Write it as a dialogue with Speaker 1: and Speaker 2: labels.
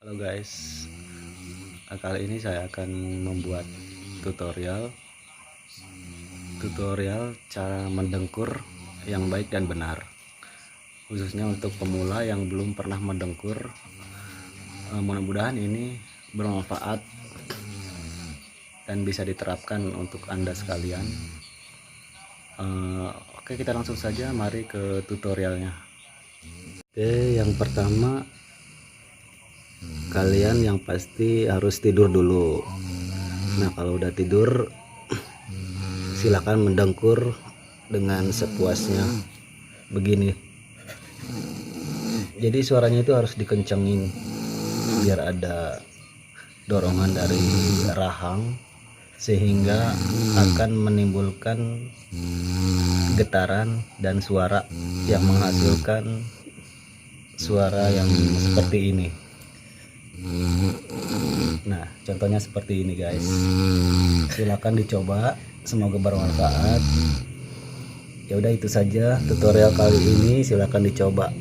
Speaker 1: Halo guys, kali ini saya akan membuat tutorial cara mendengkur yang baik dan benar, khususnya untuk pemula yang belum pernah mendengkur. Mudah-mudahan ini bermanfaat dan bisa diterapkan untuk Anda sekalian. Oke, kita langsung saja, mari ke tutorialnya. Oke, yang pertama kalian yang pasti harus tidur dulu. Nah, kalau udah tidur silakan mendengkur dengan sepuasnya begini. Jadi suaranya itu harus dikencengin biar ada dorongan dari rahang, sehingga akan menimbulkan getaran dan suara yang menghasilkan suara yang seperti ini. Nah, contohnya seperti ini guys. Silakan dicoba, semoga bermanfaat. Ya udah, itu saja tutorial kali ini, silakan dicoba.